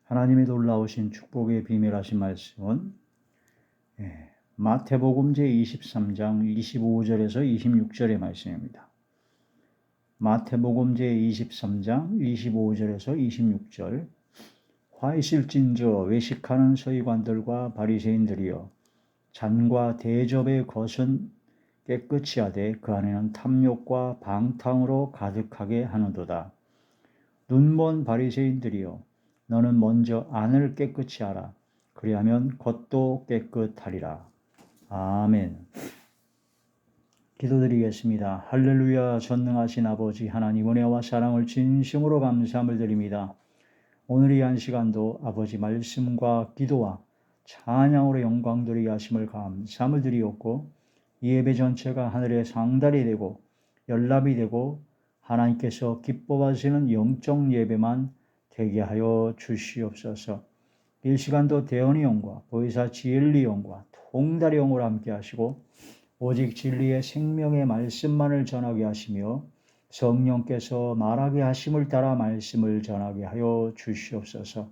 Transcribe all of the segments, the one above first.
하나님의 놀라우신 축복의 비밀하신 말씀은 마태복음 제23장 25절에서 26절의 말씀입니다. 마태복음 제23장 25절에서 26절. 화 있을진저 외식하는 서기관들과 바리새인들이여, 잔과 대접의 것은 깨끗이 하되 그 안에는 탐욕과 방탕으로 가득하게 하는도다. 눈먼 바리새인들이여, 너는 먼저 안을 깨끗이 하라. 그리하면 겉도 깨끗하리라. 아멘. 기도드리겠습니다. 할렐루야. 전능하신 아버지 하나님, 은혜와 사랑을 진심으로 감사함을 드립니다. 오늘 이 한 시간도 아버지 말씀과 기도와 찬양으로 영광 드리게 하심을 감사함을 드리옵고, 이 예배 전체가 하늘의 상달이 되고 연락이 되고 하나님께서 기뻐하시는 영적 예배만 되게 하여 주시옵소서. 이 시간도 대언의 영과 보혜사 지엘리 영과 통달의 영으로 함께 하시고, 오직 진리의 생명의 말씀만을 전하게 하시며 성령께서 말하게 하심을 따라 말씀을 전하게 하여 주시옵소서.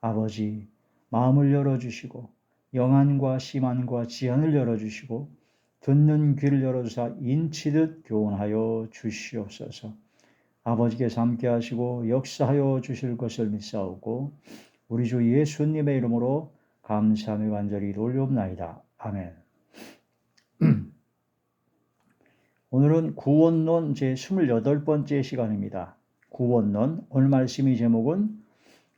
아버지, 마음을 열어주시고 영안과 심안과 지안을 열어주시고 듣는 귀를 열어주사 인치듯 교훈하여 주시옵소서. 아버지께서 함께 하시고 역사하여 주실 것을 믿사오고 우리 주 예수님의 이름으로 감사하며 간절히 돌려옵나이다. 아멘. 오늘은 구원론 제28번째 시간입니다. 구원론, 오늘 말씀의 제목은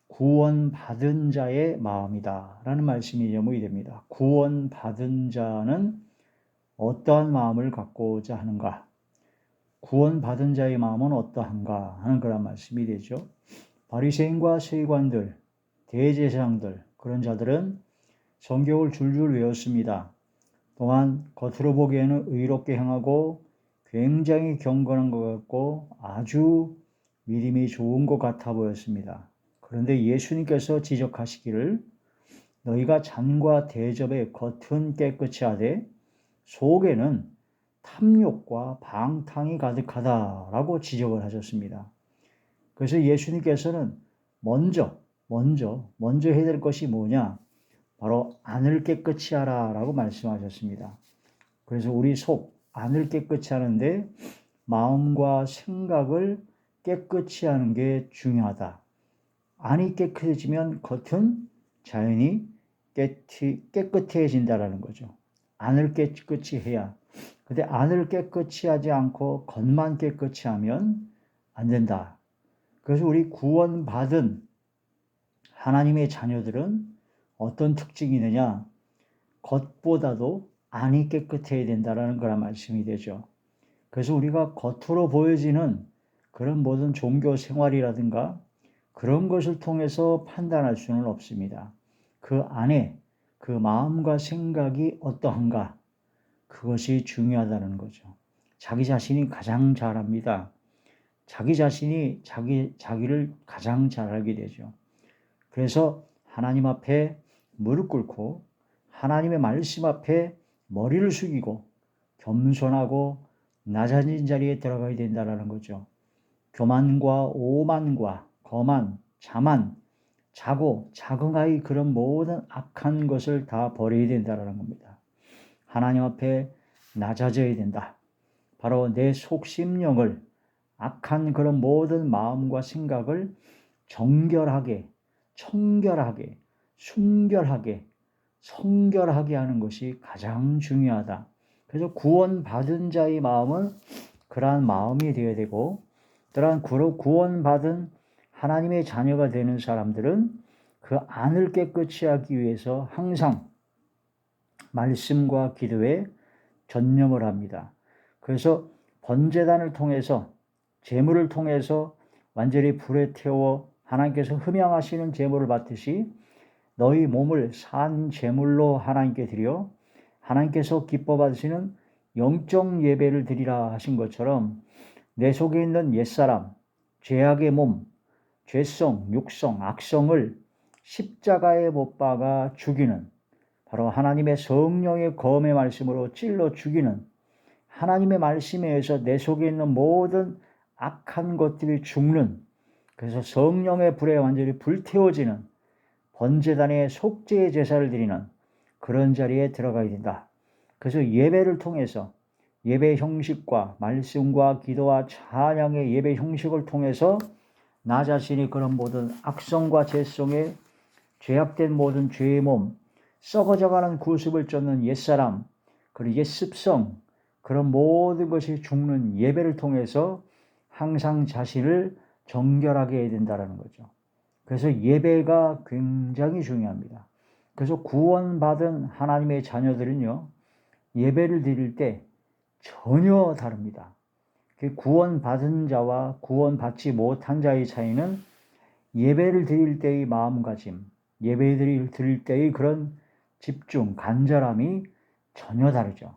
구원받은 자의 마음이다 라는 말씀이 제목이 됩니다. 구원받은 자는 어떠한 마음을 갖고자 하는가? 구원받은 자의 마음은 어떠한가 하는 그런 말씀이 되죠. 바리새인과 서기관들, 대제사장들, 그런 자들은 성경을 줄줄 외웠습니다. 또한 겉으로 보기에는 의롭게 행하고 굉장히 경건한 것 같고 아주 믿음이 좋은 것 같아 보였습니다. 그런데 예수님께서 지적하시기를 너희가 잔과 대접의 겉은 깨끗이 하되 속에는 탐욕과 방탕이 가득하다라고 지적을 하셨습니다. 그래서 예수님께서는 먼저 해야 될 것이 뭐냐? 바로 안을 깨끗이 하라라고 말씀하셨습니다. 그래서 우리 속 안을 깨끗이 하는데 마음과 생각을 깨끗이 하는 게 중요하다. 안이 깨끗해지면 겉은 자연히 깨끗해진다라는 거죠. 안을 깨끗이 해야. 근데 안을 깨끗이 하지 않고 겉만 깨끗이 하면 안 된다. 그래서 우리 구원받은 하나님의 자녀들은 어떤 특징이 있느냐? 겉보다도 안이 깨끗해야 된다라는 거란 말씀이 되죠. 그래서 우리가 겉으로 보여지는 그런 모든 종교 생활이라든가 그런 것을 통해서 판단할 수는 없습니다. 그 안에 그 마음과 생각이 어떠한가? 그것이 중요하다는 거죠. 자기 자신이 가장 잘 압니다. 자기 자신이 자기를 가장 잘 알게 되죠. 그래서 하나님 앞에 무릎 꿇고 하나님의 말씀 앞에 머리를 숙이고 겸손하고 낮아진 자리에 들어가야 된다는 거죠. 교만과 오만과 거만, 자만, 자고 자긍하의 그런 모든 악한 것을 다 버려야 된다는 겁니다. 하나님 앞에 낮아져야 된다. 바로 내 속심령을 악한 그런 모든 마음과 생각을 정결하게, 청결하게, 순결하게, 성결하게 하는 것이 가장 중요하다. 그래서 구원받은 자의 마음은 그러한 마음이 되어야 되고, 그러한 구원받은 하나님의 자녀가 되는 사람들은 그 안을 깨끗이 하기 위해서 항상 말씀과 기도에 전념을 합니다. 그래서 번제단을 통해서 제물을 통해서 완전히 불에 태워 하나님께서 흠양하시는 제물을 받듯이 너희 몸을 산 제물로 하나님께 드려 하나님께서 기뻐 받으시는 영적 예배를 드리라 하신 것처럼 내 속에 있는 옛사람, 죄악의 몸, 죄성, 육성, 악성을 십자가에 못 박아 죽이는 바로 하나님의 성령의 검의 말씀으로 찔러 죽이는 하나님의 말씀에 의해서 내 속에 있는 모든 악한 것들이 죽는, 그래서 성령의 불에 완전히 불태워지는 번제단에 속죄의 제사를 드리는 그런 자리에 들어가야 된다. 그래서 예배를 통해서 예배 형식과 말씀과 기도와 찬양의 예배 형식을 통해서 나 자신이 그런 모든 악성과 죄성에 죄악된 모든 죄의 몸, 썩어져가는 구습을 쫓는 옛사람, 그리고 옛습성, 그런 모든 것이 죽는 예배를 통해서 항상 자신을 정결하게 해야 된다는 거죠. 그래서 예배가 굉장히 중요합니다. 그래서 구원받은 하나님의 자녀들은요, 예배를 드릴 때 전혀 다릅니다. 구원받은 자와 구원받지 못한 자의 차이는 예배를 드릴 때의 마음가짐, 예배를 드릴 때의 그런 집중, 간절함이 전혀 다르죠.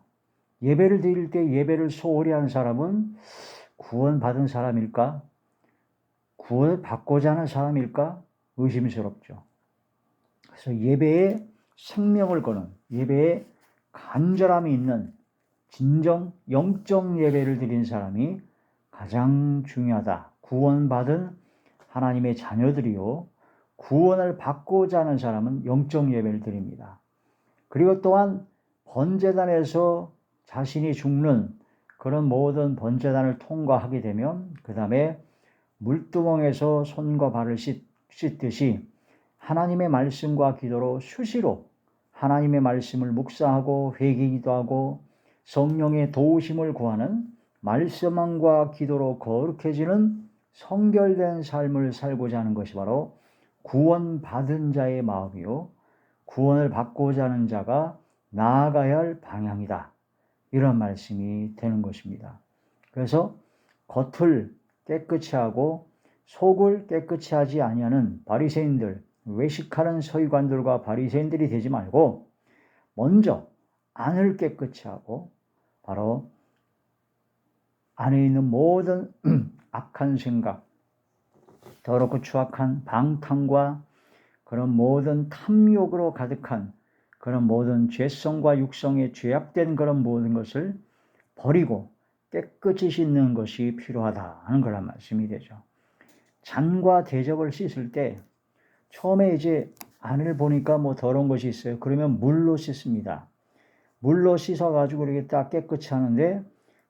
예배를 드릴 때 예배를 소홀히 한 사람은 구원받은 사람일까? 구원을 받고자 하는 사람일까? 의심스럽죠. 그래서 예배에 생명을 거는, 예배에 간절함이 있는 진정 영적 예배를 드린 사람이 가장 중요하다. 구원받은 하나님의 자녀들이요, 구원을 받고자 하는 사람은 영적 예배를 드립니다. 그리고 또한 번제단에서 자신이 죽는 그런 모든 번제단을 통과하게 되면 그 다음에 물두멍에서 손과 발을 씻듯이 하나님의 말씀과 기도로 수시로 하나님의 말씀을 묵상하고 회개기도 하고 성령의 도우심을 구하는 말씀과 기도로 거룩해지는 성결된 삶을 살고자 하는 것이 바로 구원받은 자의 마음이요, 구원을 받고자 하는 자가 나아가야 할 방향이다. 이런 말씀이 되는 것입니다. 그래서 겉을 깨끗이 하고 속을 깨끗이 하지 아니하는 바리새인들, 외식하는 서기관들과 바리새인들이 되지 말고 먼저 안을 깨끗이 하고 바로 안에 있는 모든 악한 생각, 더럽고 추악한 방탕과 그런 모든 탐욕으로 가득한 그런 모든 죄성과 육성에 죄악된 그런 모든 것을 버리고 깨끗이 씻는 것이 필요하다 하는 그런 말씀이 되죠. 잔과 대접을 씻을 때 처음에 이제 안을 보니까 뭐 더러운 것이 있어요. 그러면 물로 씻습니다. 물로 씻어가지고 이렇게 딱 깨끗이 하는데,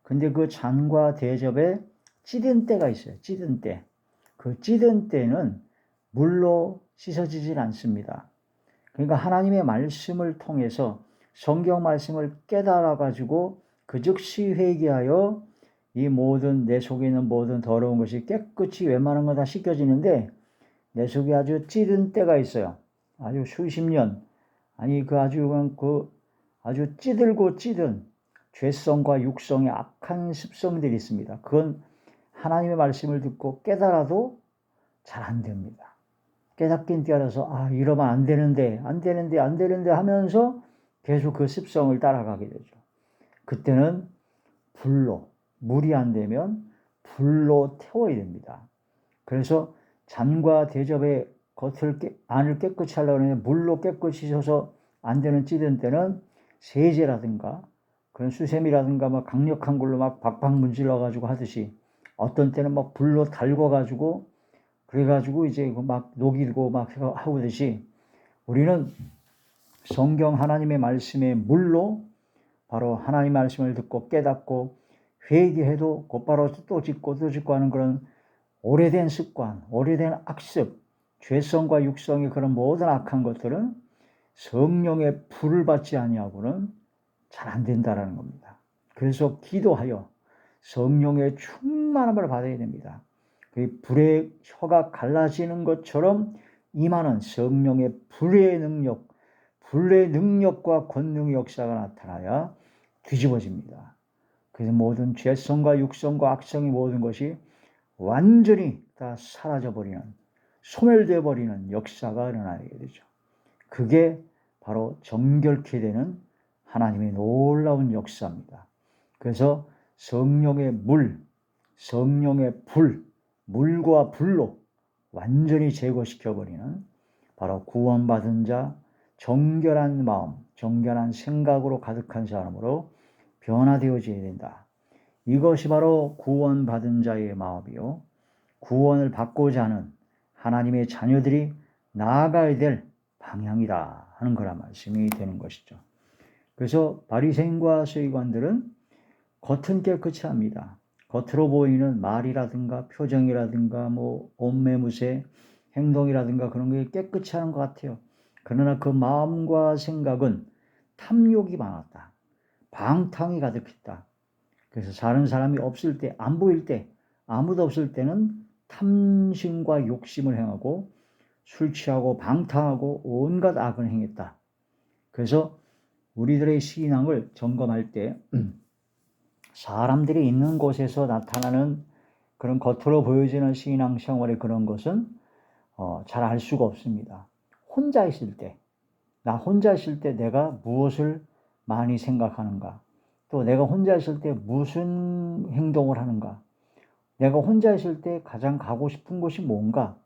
근데 그 잔과 대접에 찌든 때가 있어요. 찌든 때. 그 찌든 때는 물로 씻어지질 않습니다. 그러니까 하나님의 말씀을 통해서 성경 말씀을 깨달아가지고 그 즉시 회개하여 이 모든 내 속에 있는 모든 더러운 것이 깨끗이 웬만한 거 다 씻겨지는데, 내 속에 아주 찌든 때가 있어요. 아주 수십 년, 아니 아주 찌들고 찌든 죄성과 육성의 악한 습성들이 있습니다. 그건 하나님의 말씀을 듣고 깨달아도 잘 안 됩니다. 깨닫긴 깨달아서 이러면 안 되는데 하면서 계속 그 습성을 따라가게 되죠. 그때는 물이 안 되면 불로 태워야 됩니다. 그래서 잔과 대접의 안을 깨끗이 하려고 하는데 물로 깨끗이 씻어서 안 되는 찌든 때는 세제라든가 그런 수세미라든가 막 강력한 걸로 막 박박 문질러 가지고 하듯이, 어떤 때는 막 불로 달궈 가지고 그래가지고 이제 막 녹이고 막 하듯이, 우리는 성경 하나님의 말씀의 물로 바로 하나님 말씀을 듣고 깨닫고 회개해도 곧바로 또 짓고 하는 그런 오래된 습관, 오래된 악습, 죄성과 육성의 그런 모든 악한 것들은 성령의 불을 받지 아니하고는 잘 안 된다라는 겁니다. 그래서 기도하여 성령의 충만함을 받아야 됩니다. 그 불의 혀가 갈라지는 것처럼 임하는 성령의 불의 능력과 권능의 역사가 나타나야 뒤집어집니다. 그래서 모든 죄성과 육성과 악성의 모든 것이 완전히 다 사라져버리는, 소멸되어 버리는 역사가 일어나게 되죠. 그게 바로 정결케 되는 하나님의 놀라운 역사입니다. 그래서 성령의 물과 불로 완전히 제거시켜버리는 바로 구원받은 자, 정결한 마음, 정결한 생각으로 가득한 사람으로 변화되어져야 된다. 이것이 바로 구원받은 자의 마음이요, 구원을 받고자 하는 하나님의 자녀들이 나아가야 될 방향이다 하는 거란 말씀이 되는 것이죠. 그래서 바리새인과 서기관들은 겉은 깨끗이 합니다. 겉으로 보이는 말이라든가 표정이라든가 뭐 옷매무새, 행동이라든가 그런 게 깨끗이 하는 것 같아요. 그러나 그 마음과 생각은 탐욕이 많았다. 방탕이 가득했다. 그래서 다른 사람이 없을 때, 안 보일 때, 아무도 없을 때는 탐심과 욕심을 행하고 술 취하고 방탕하고 온갖 악을 행했다. 그래서 우리들의 신앙을 점검할 때 사람들이 있는 곳에서 나타나는 그런 겉으로 보여지는 신앙 생활의 그런 것은 잘 알 수가 없습니다. 혼자 있을 때, 나 혼자 있을 때 내가 무엇을 많이 생각하는가, 또 내가 혼자 있을 때 무슨 행동을 하는가, 내가 혼자 있을 때 가장 가고 싶은 곳이 뭔가,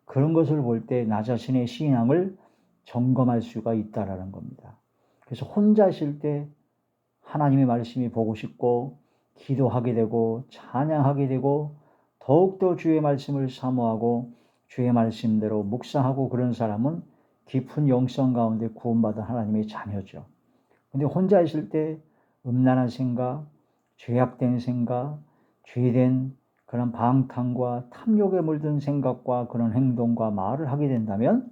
그런 것을 볼 때 나 자신의 신앙을 점검할 수가 있다라는 겁니다. 그래서 혼자 있을 때 하나님의 말씀이 보고 싶고 기도하게 되고 찬양하게 되고 더욱더 주의 말씀을 사모하고 주의 말씀대로 묵상하고 그런 사람은 깊은 영성 가운데 구원받은 하나님의 자녀죠. 근데 혼자 있을 때 음란한 생각, 죄악된 생각, 죄된 그런 방탕과 탐욕에 물든 생각과 그런 행동과 말을 하게 된다면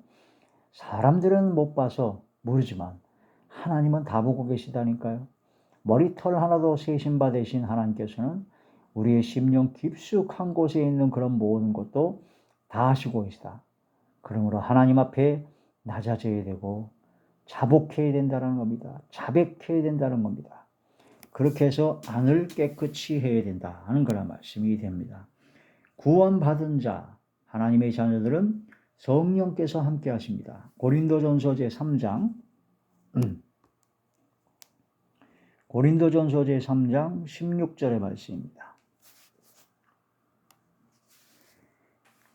사람들은 못 봐서 모르지만 하나님은 다 보고 계시다니까요. 머리털 하나도 세신 바 되신 하나님께서는 우리의 심령 깊숙한 곳에 있는 그런 모든 것도 다 아시고 계시다. 그러므로 하나님 앞에 낮아져야 되고 자복해야 된다는 겁니다. 자백해야 된다는 겁니다. 그렇게 해서 안을 깨끗이 해야 된다 하는 그런 말씀이 됩니다. 구원받은 자, 하나님의 자녀들은 성령께서 함께 하십니다. 고린도전서 제3장 고린도전서 제3장 16절의 말씀입니다.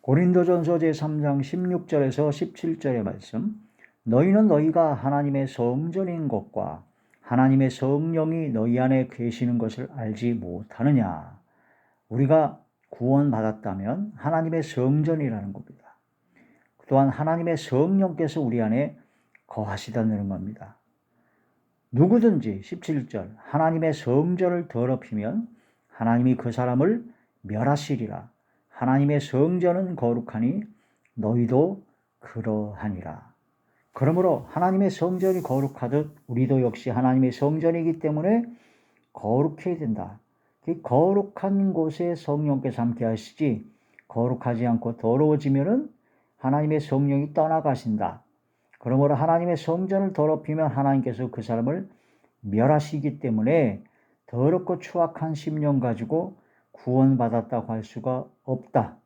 고린도전서 제3장 16절에서 17절의 말씀. 너희는 너희가 하나님의 성전인 것과 하나님의 성령이 너희 안에 계시는 것을 알지 못하느냐. 우리가 구원받았다면 하나님의 성전이라는 겁니다. 또한 하나님의 성령께서 우리 안에 거하시다는 겁니다. 누구든지 17절 하나님의 성전을 더럽히면 하나님이 그 사람을 멸하시리라. 하나님의 성전은 거룩하니 너희도 그러하니라. 그러므로 하나님의 성전이 거룩하듯 우리도 역시 하나님의 성전이기 때문에 거룩해야 된다. 그 거룩한 곳에 성령께서 함께 하시지 거룩하지 않고 더러워지면은 하나님의 성령이 떠나가신다. 그러므로 하나님의 성전을 더럽히면 하나님께서 그 사람을 멸하시기 때문에 더럽고 추악한 심령 가지고 구원받았다고 할 수가 없다.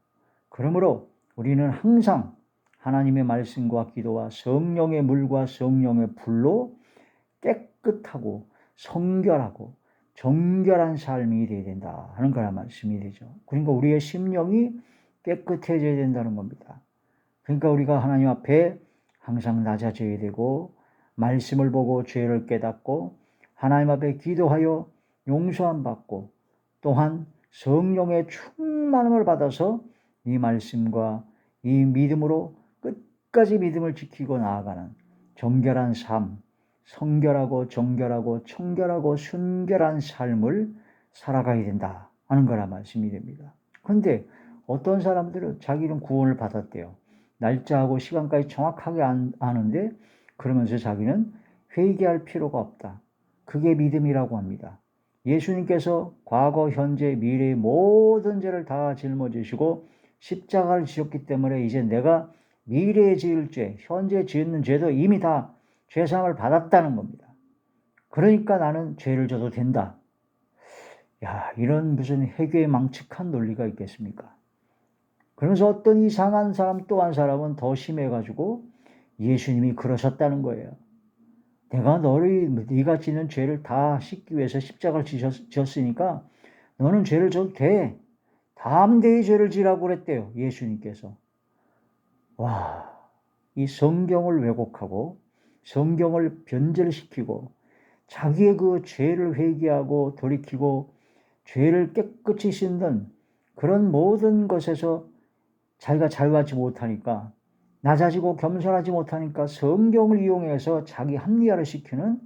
그러므로 우리는 항상 하나님의 말씀과 기도와 성령의 물과 성령의 불로 깨끗하고 성결하고 정결한 삶이 되어야 된다 하는 거란 말씀이 되죠. 그러니까 우리의 심령이 깨끗해져야 된다는 겁니다. 그러니까 우리가 하나님 앞에 항상 낮아져야 되고 말씀을 보고 죄를 깨닫고 하나님 앞에 기도하여 용서함 받고 또한 성령의 충만함을 받아서 이 말씀과 이 믿음으로 끝까지 믿음을 지키고 나아가는 정결한 삶, 성결하고 정결하고 청결하고 순결한 삶을 살아가야 된다 하는 거라 말씀이 됩니다. 그런데 어떤 사람들은 자기는 구원을 받았대요. 날짜하고 시간까지 정확하게 아는데 그러면서 자기는 회개할 필요가 없다. 그게 믿음이라고 합니다. 예수님께서 과거, 현재, 미래의 모든 죄를 다 짊어지시고 십자가를 지셨기 때문에 이제 내가 미래에 지을 죄, 현재 짓는 죄도 이미 다 죄사함을 받았다는 겁니다. 그러니까 나는 죄를 져도 된다. 야, 이런 무슨 회개의 망측한 논리가 있겠습니까? 그러면서 어떤 이상한 사람 또 한 사람은 더 심해가지고 예수님이 그러셨다는 거예요. 내가 네가 짓는 죄를 다 씻기 위해서 십자가를 지었으니까 너는 죄를 져도 돼. 담대히 죄를 지라고 그랬대요. 예수님께서. 와, 이 성경을 왜곡하고 성경을 변절시키고 자기의 그 죄를 회개하고 돌이키고 죄를 깨끗이 씻는 그런 모든 것에서 자기가 자유하지 못하니까 낮아지고 겸손하지 못하니까 성경을 이용해서 자기 합리화를 시키는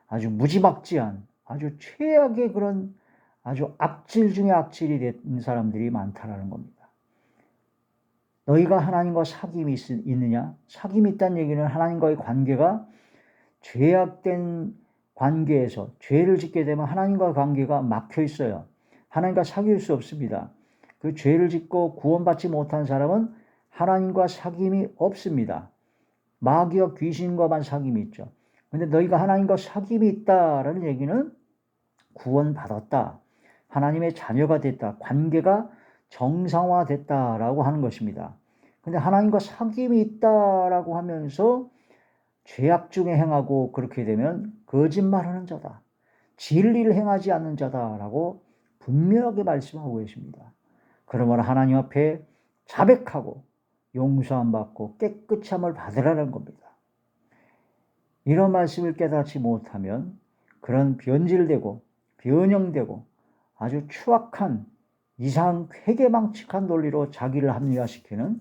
아주 무지막지한 아주 최악의 그런 아주 악질 중에 악질이 된 사람들이 많다라는 겁니다. 너희가 하나님과 사귐이 있느냐? 사귐이 있다는 얘기는 하나님과의 관계가 죄악된 관계에서 죄를 짓게 되면 하나님과 관계가 막혀 있어요. 하나님과 사귈 수 없습니다. 그 죄를 짓고 구원받지 못한 사람은 하나님과 사귐이 없습니다. 마귀와 귀신과만 사귐이 있죠. 근데 너희가 하나님과 사귐이 있다라는 얘기는 구원받았다. 하나님의 자녀가 됐다. 관계가 정상화됐다라고 하는 것입니다. 근데 하나님과 사귐이 있다라고 하면서 죄악 중에 행하고 그렇게 되면 거짓말하는 자다. 진리를 행하지 않는 자다라고 분명하게 말씀하고 계십니다. 그러므로 하나님 앞에 자백하고 용서함 받고 깨끗함을 받으라는 겁니다. 이런 말씀을 깨닫지 못하면 그런 변질되고 변형되고 아주 추악한 이상 회개망측한 논리로 자기를 합리화시키는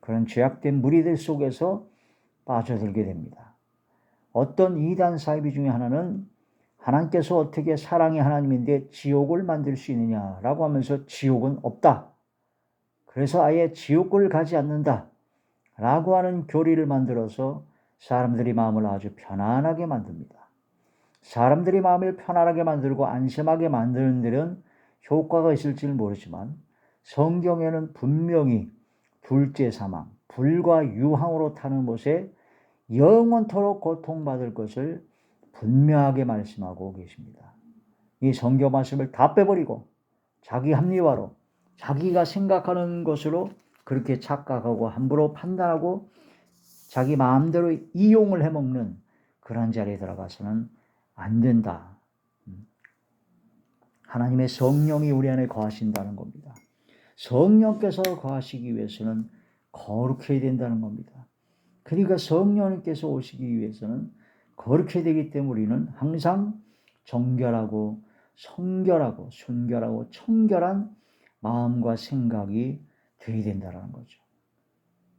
그런 죄악된 무리들 속에서 빠져들게 됩니다. 어떤 이단 사이비 중에 하나는 하나님께서 어떻게 사랑의 하나님인데 지옥을 만들 수 있느냐라고 하면서 지옥은 없다. 그래서 아예 지옥을 가지 않는다. 라고 하는 교리를 만들어서 사람들이 마음을 아주 편안하게 만듭니다. 사람들이 마음을 편안하게 만들고 안심하게 만드는 데는 효과가 있을지는 모르지만 성경에는 분명히 둘째 사망, 불과 유황으로 타는 못에 영원토록 고통받을 것을 분명하게 말씀하고 계십니다. 이 성경 말씀을 다 빼버리고 자기 합리화로 자기가 생각하는 것으로 그렇게 착각하고 함부로 판단하고 자기 마음대로 이용을 해먹는 그런 자리에 들어가서는 안 된다. 하나님의 성령이 우리 안에 거하신다는 겁니다. 성령께서 거하시기 위해서는 거룩해야 된다는 겁니다. 그러니까 성령님께서 오시기 위해서는 거룩해야 되기 때문에 우리는 항상 정결하고 성결하고 순결하고 청결한 마음과 생각이 되어야 된다는 거죠.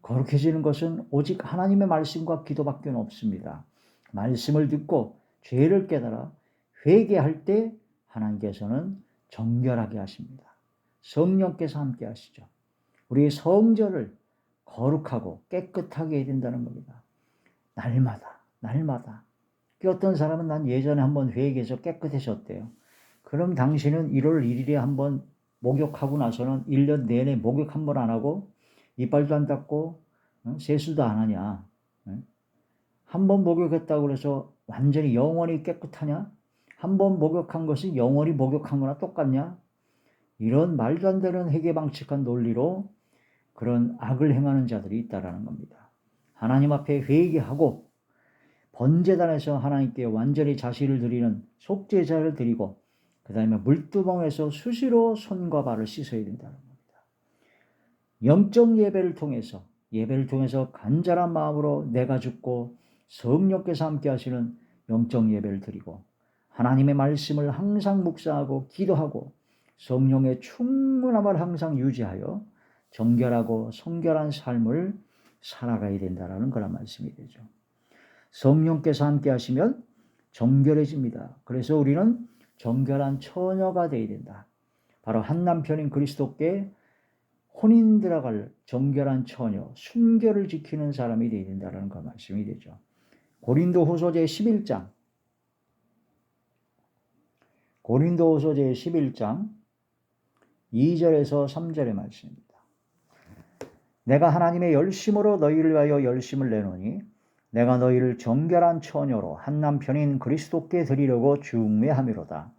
거룩해지는 것은 오직 하나님의 말씀과 기도밖에 없습니다. 말씀을 듣고 죄를 깨달아 회개할 때 하나님께서는 정결하게 하십니다. 성령께서 함께 하시죠. 우리의 성전을 거룩하고 깨끗하게 해야 된다는 겁니다. 날마다. 어떤 사람은 난 예전에 한번 회개해서 깨끗해졌대요. 그럼 당신은 1월 1일에 한번 목욕하고 나서는 1년 내내 목욕 한 번 안 하고 이빨도 안 닦고 세수도 안 하냐? 한 번 목욕했다고 해서 완전히 영원히 깨끗하냐? 한 번 목욕한 것이 영원히 목욕한 거나 똑같냐? 이런 말도 안 되는 회개방칙한 논리로 그런 악을 행하는 자들이 있다라는 겁니다. 하나님 앞에 회개하고 번제단에서 하나님께 완전히 자신을 드리는 속죄제를 드리고 그 다음에 물두멍에서 수시로 손과 발을 씻어야 된다는 겁니다. 영적 예배를 통해서 간절한 마음으로 내가 죽고 성령께서 함께 하시는 영적 예배를 드리고 하나님의 말씀을 항상 묵상하고 기도하고 성령의 충만함을 항상 유지하여 정결하고 성결한 삶을 살아가야 된다라는 그런 말씀이 되죠. 성령께서 함께 하시면 정결해집니다. 그래서 우리는 정결한 처녀가 되어야 된다. 바로 한 남편인 그리스도께 혼인 들어갈 정결한 처녀, 순결을 지키는 사람이 되어야 된다는 그 말씀이 되죠. 고린도후서 제 11장 2절에서 3절의 말씀입니다. 내가 하나님의 열심으로 너희를 위하여 열심을 내노니 내가 너희를 정결한 처녀로 한 남편인 그리스도께 드리려고 중매함이로다.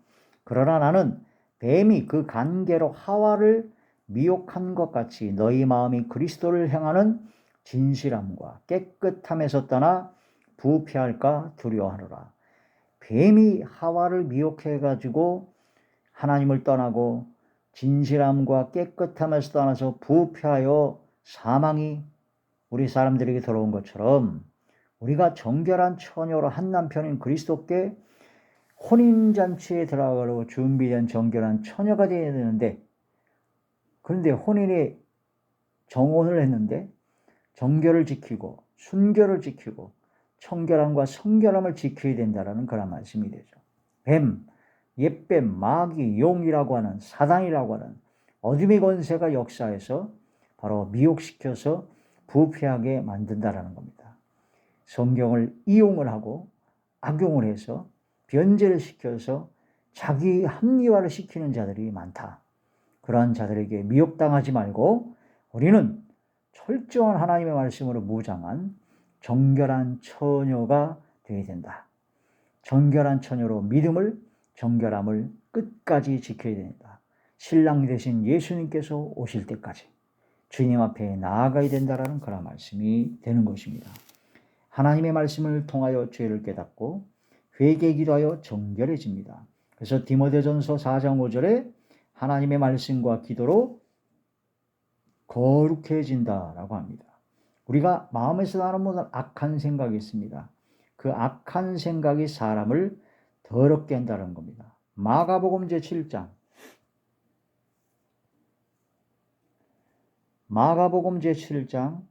그러나 나는 뱀이 그 간계로 하와를 미혹한 것 같이 너희 마음이 그리스도를 향하는 진실함과 깨끗함에서 떠나 부패할까 두려워하노라. 뱀이 하와를 미혹해가지고 하나님을 떠나고 진실함과 깨끗함에서 떠나서 부패하여 사망이 우리 사람들에게 들어온 것처럼 우리가 정결한 처녀로 한 남편인 그리스도께 혼인잔치에 들어가려고 준비된 정결한 처녀가 되어야 되는데 그런데 혼인에 정혼을 했는데 정결을 지키고 순결을 지키고 청결함과 성결함을 지켜야 된다라는 그런 말씀이 되죠. 뱀, 옛뱀, 마귀, 용이라고 하는 사단이라고 하는 어둠의 권세가 역사해서 바로 미혹시켜서 부패하게 만든다라는 겁니다. 성경을 이용을 하고 악용을 해서 변제를 시켜서 자기 합리화를 시키는 자들이 많다. 그러한 자들에게 미혹당하지 말고 우리는 철저한 하나님의 말씀으로 무장한 정결한 처녀가 되어야 된다. 정결한 처녀로 믿음을, 정결함을 끝까지 지켜야 된다. 신랑 되신 예수님께서 오실 때까지 주님 앞에 나아가야 된다라는 그런 말씀이 되는 것입니다. 하나님의 말씀을 통하여 죄를 깨닫고 회개 기도하여 정결해집니다. 그래서 디모데전서 4장 5절에 하나님의 말씀과 기도로 거룩해진다라고 합니다. 우리가 마음에서 나는 모든 악한 생각이 있습니다. 그 악한 생각이 사람을 더럽게 한다는 겁니다. 마가복음 제7장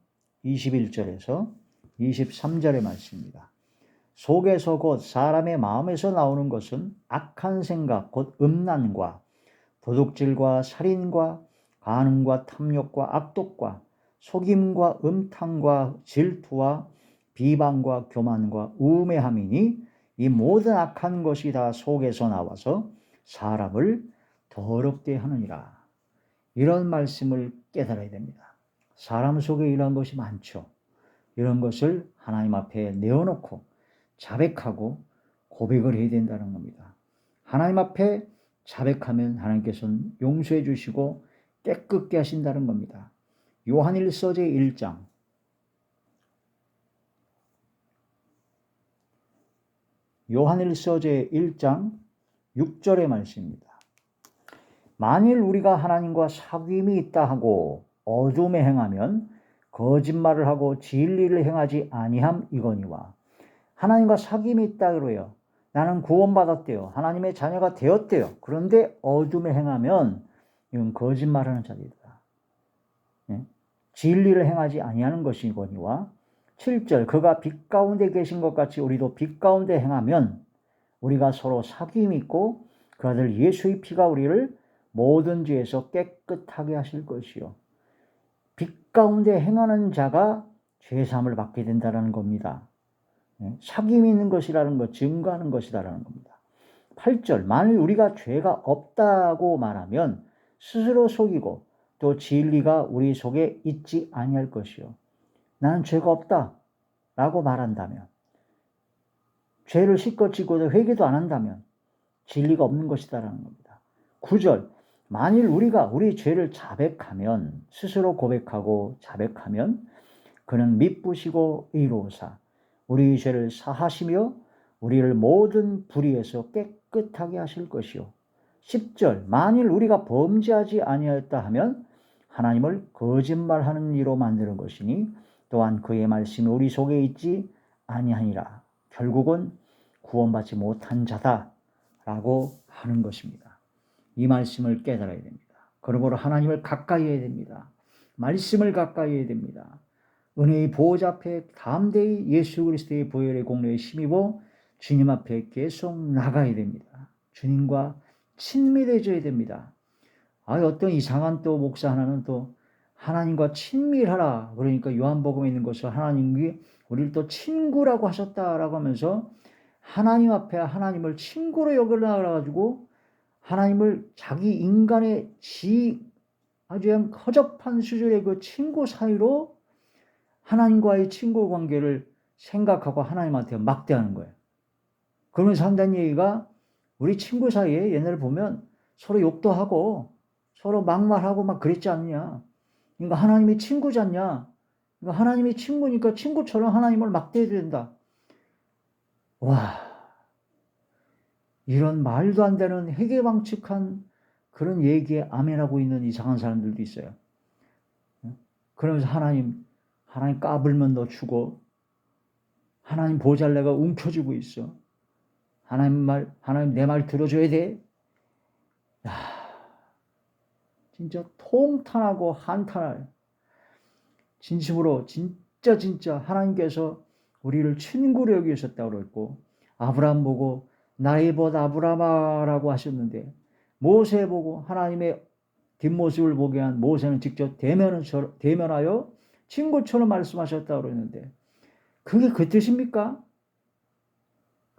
21절에서 23절의 말씀입니다. 속에서 곧 사람의 마음에서 나오는 것은 악한 생각 곧 음란과 도둑질과 살인과 간음과 탐욕과 악독과 속임과 음탕과 질투와 비방과 교만과 우매함이니 이 모든 악한 것이 다 속에서 나와서 사람을 더럽게 하느니라. 이런 말씀을 깨달아야 됩니다. 사람 속에 이런 것이 많죠. 이런 것을 하나님 앞에 내어놓고 자백하고 고백을 해야 된다는 겁니다. 하나님 앞에 자백하면 하나님께서는 용서해 주시고 깨끗게 하신다는 겁니다. 요한일서 제1장 요한일서 제1장 6절의 말씀입니다. 만일 우리가 하나님과 사귐이 있다 하고 어둠에 행하면 거짓말을 하고 진리를 행하지 아니함 이거니와. 하나님과 사귐이 있다 그래요. 나는 구원받았대요. 하나님의 자녀가 되었대요. 그런데 어둠에 행하면 이건 거짓말하는 자들이다. 네? 진리를 행하지 아니하는 것이거니와. 7절 그가 빛 가운데 계신 것 같이 우리도 빛 가운데 행하면 우리가 서로 사귐이 있고 그 아들 예수의 피가 우리를 모든 죄에서 깨끗하게 하실 것이요. 빛 가운데 행하는 자가 죄사함을 받게 된다는 겁니다. 사귐이 있는 것이라는 것, 증거하는 것이라는 겁니다. 8절 만일 우리가 죄가 없다고 말하면 스스로 속이고 또 진리가 우리 속에 있지 아니할 것이요. 나는 죄가 없다 라고 말한다면, 죄를 실컷 지고도 회개도 안 한다면 진리가 없는 것이다라는 겁니다. 9절 만일 우리가 우리 죄를 자백하면, 스스로 고백하고 자백하면 그는 미쁘시고 의로우사 우리 죄를 사하시며 우리를 모든 불의에서 깨끗하게 하실 것이요. 10절 만일 우리가 범죄하지 아니하였다 하면 하나님을 거짓말하는 이로 만드는 것이니 또한 그의 말씀이 우리 속에 있지 아니하니라. 결국은 구원받지 못한 자다라고 하는 것입니다. 이 말씀을 깨달아야 됩니다. 그러므로 하나님을 가까이 해야 됩니다. 말씀을 가까이 해야 됩니다. 은혜의 보호자 앞에 담대히 예수 그리스도의 보혈의 공로에 힘입어 주님 앞에 계속 나가야 됩니다. 주님과 친밀해져야 됩니다. 어떤 이상한 또 목사 하나는 또 하나님과 친밀하라. 그러니까 요한복음에 있는 것을 하나님이 우리를 또 친구라고 하셨다라고 하면서 하나님 앞에 하나님을 친구로 여기려가지고 하나님을 자기 인간의 아주 허접한 수준의 그 친구 사이로 하나님과의 친구 관계를 생각하고 하나님한테 막대하는 거예요. 그러면서 한다는 얘기가 우리 친구 사이에 옛날에 보면 서로 욕도 하고 서로 막말하고 막 그랬지 않냐. 그러니까 하나님이 친구지 않냐. 그러니까 하나님이 친구니까 친구처럼 하나님을 막대해야 된다. 와, 이런 말도 안 되는 해괴방측한 그런 얘기에 아멘하고 있는 이상한 사람들도 있어요. 그러면서 하나님 까불면 너 죽어. 하나님 보잘내가 움켜쥐고 있어. 하나님 내 말 들어줘야 돼. 야, 진짜 통탄하고 한탄할. 진심으로 진짜 하나님께서 우리를 친구로 여기셨다고 그랬고, 아브라함 보고 나의 벗 아브라함아라고 하셨는데, 모세 보고 하나님의 뒷모습을 보게 한 모세는 직접 대면하여 친구처럼 말씀하셨다고 그랬는데, 그게 그 뜻입니까?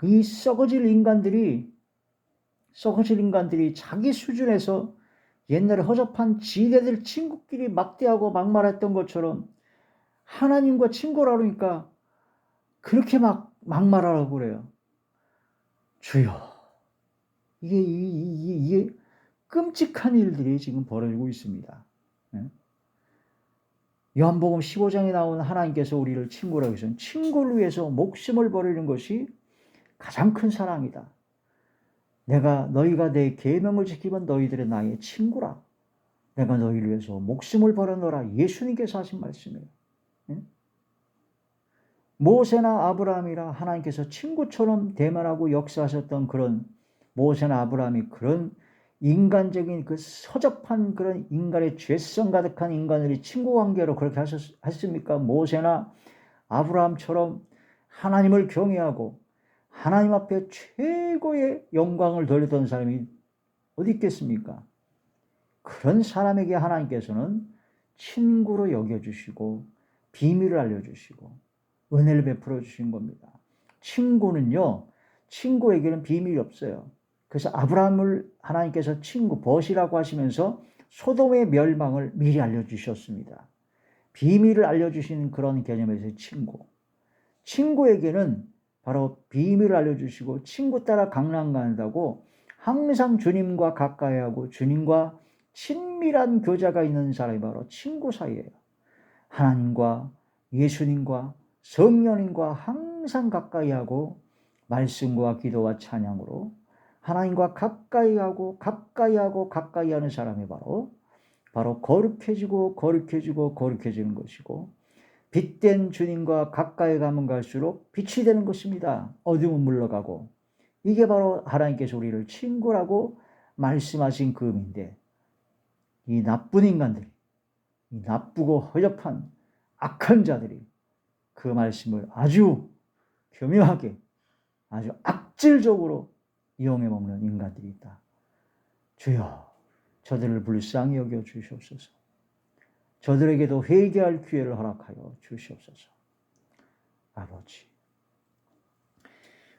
이 썩어질 인간들이 자기 수준에서 옛날에 허접한 지대들 친구끼리 막대하고 막말했던 것처럼 하나님과 친구라 그러니까 그렇게 막말하라고 그래요. 주여, 이게 끔찍한 일들이 지금 벌어지고 있습니다. 요한복음 15장에 나오는 하나님께서 우리를 친구라고 해서 친구를 위해서 목숨을 버리는 것이 가장 큰 사랑이다. 너희가 내 계명을 지키면 너희들의 나의 친구라. 내가 너희를 위해서 목숨을 버렸노라. 예수님께서 하신 말씀이에요. 모세나 아브라함이라 하나님께서 친구처럼 대면하고 역사하셨던 그런 모세나 아브라함이 그런 인간적인 그 서접한 그런 인간의 죄성 가득한 인간들이 친구 관계로 그렇게 하셨습니까? 모세나 아브라함처럼 하나님을 경외하고 하나님 앞에 최고의 영광을 돌리던 사람이 어디 있겠습니까? 그런 사람에게 하나님께서는 친구로 여겨주시고 비밀을 알려주시고 은혜를 베풀어 주신 겁니다. 친구에게는 비밀이 없어요. 그래서 아브라함을 하나님께서 벗이라고 하시면서 소돔의 멸망을 미리 알려주셨습니다. 비밀을 알려주시는 그런 개념에서 친구에게는 바로 비밀을 알려주시고 친구 따라 강남 간다고 항상 주님과 가까이하고 주님과 친밀한 교제가 있는 사람이 바로 친구 사이예요. 하나님과 예수님과 성령님과 항상 가까이하고 말씀과 기도와 찬양으로 하나님과 가까이하는 사람이 바로 거룩해지는 것이고 빛된 주님과 가까이 가면 갈수록 빛이 되는 것입니다. 어둠은 물러가고 이게 바로 하나님께서 우리를 친구라고 말씀하신 그 의미인데 이 나쁜 인간들이 이 나쁘고 허접한 악한 자들이 그 말씀을 아주 교묘하게 아주 악질적으로 이용해 먹는 인간들이 있다. 주여, 저들을 불쌍히 여겨 주시옵소서. 저들에게도 회개할 기회를 허락하여 주시옵소서. 아버지,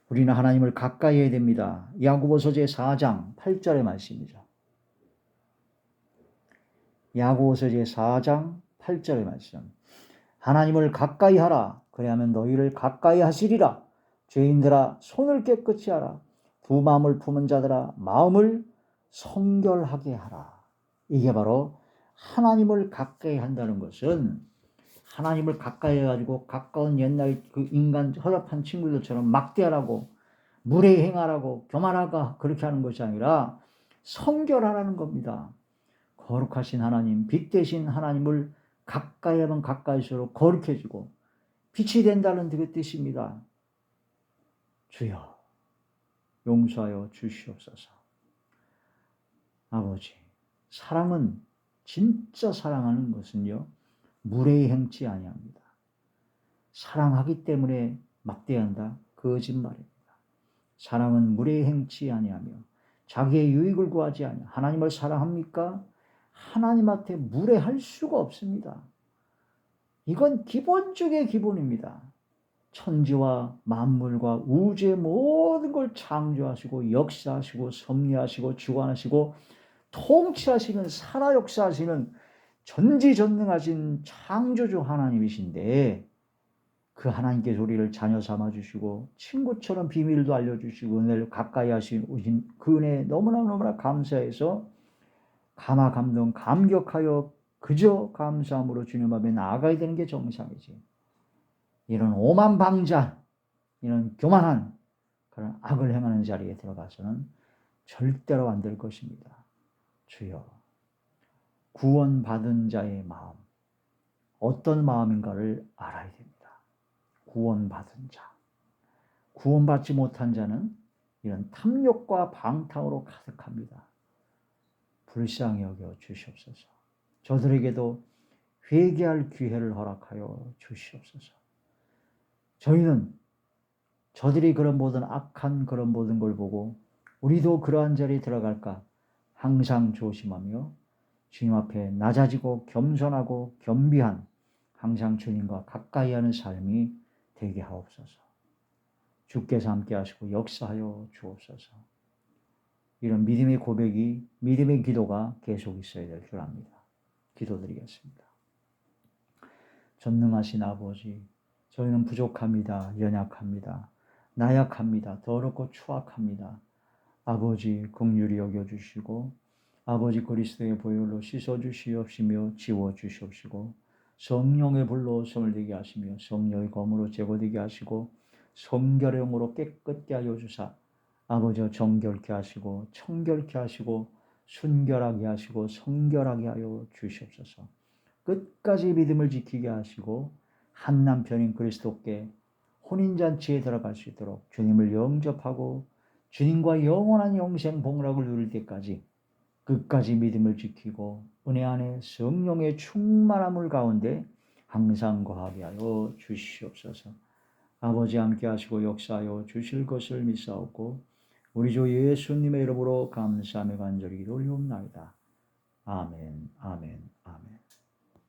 우리는 하나님을 가까이 해야 됩니다. 야고보서 제4장 8절의 말씀이죠. 야고보서 제4장 8절의 말씀. 하나님을 가까이 하라. 그래야면 너희를 가까이 하시리라. 죄인들아 손을 깨끗이 하라. 두 마음을 품은 자들아 마음을 성결하게 하라. 이게 바로 하나님을 가까이 한다는 것은 하나님을 가까이 해가지고 가까운 옛날 그 인간 허접한 친구들처럼 막대하라고 무례행하라고 교만하가 그렇게 하는 것이 아니라 성결하라는 겁니다. 거룩하신 하나님, 빛 대신 하나님을 가까이 하면 가까이수록 거룩해지고 빛이 된다는 그 뜻입니다. 주여, 용서하여 주시옵소서. 아버지, 사랑은 진짜 사랑하는 것은요, 무례히 행치 아니합니다. 사랑하기 때문에 막대한다? 거짓말입니다. 사랑은 무례히 행치 아니하며 자기의 유익을 구하지 아니하며 하나님을 사랑합니까? 하나님한테 무례할 수가 없습니다. 이건 기본 중의 기본입니다. 천지와 만물과 우주의 모든 걸 창조하시고 역사하시고 섭리하시고 주관하시고 통치하시는 살아 역사하시는 전지전능하신 창조주 하나님이신데 그 하나님께서 우리를 자녀 삼아주시고 친구처럼 비밀도 알려주시고 은혜를 가까이 하신 그 은혜에 너무나 감사해서 감동 감격하여 그저 감사함으로 주님 앞에 나아가야 되는 게 정상이지. 이런 오만방자, 이런 교만한 그런 악을 행하는 자리에 들어가서는 절대로 안 될 것입니다. 주여, 구원받은 자의 마음, 어떤 마음인가를 알아야 됩니다. 구원받은 자, 구원받지 못한 자는 이런 탐욕과 방탕으로 가득합니다. 불쌍히 여겨 주시옵소서. 저들에게도 회개할 기회를 허락하여 주시옵소서. 저희는 저들이 그런 모든 악한 그런 모든 걸 보고 우리도 그러한 자리에 들어갈까 항상 조심하며 주님 앞에 낮아지고 겸손하고 겸비한 항상 주님과 가까이 하는 삶이 되게 하옵소서. 주께서 함께 하시고 역사하여 주옵소서. 이런 믿음의 고백이, 믿음의 기도가 계속 있어야 될 줄 압니다. 기도드리겠습니다. 전능하신 아버지, 저희는 부족합니다. 연약합니다. 나약합니다. 더럽고 추악합니다. 아버지 긍휼히 여겨주시고 아버지 그리스도의 보혈로 씻어주시옵시며 지워주시옵시고 성령의 불로 성을 되게 하시며 성령의 검으로 제거되게 하시고 성결의 영으로 깨끗게 하여 주사 아버지와 정결케 하시고 청결케 하시고 순결하게 하시고 성결하게 하여 주시옵소서. 끝까지 믿음을 지키게 하시고 한 남편인 그리스도께 혼인잔치에 들어갈 수 있도록 주님을 영접하고 주님과 영원한 영생 복락을 누릴 때까지 끝까지 믿음을 지키고 은혜 안에 성령의 충만함을 가운데 항상 거하게 하여 주시옵소서. 아버지 함께 하시고 역사하여 주실 것을 믿사옵고 우리 주 예수님의 이름으로 감사하며 간절히 기도 올리옵나이다. 아멘, 아멘, 아멘.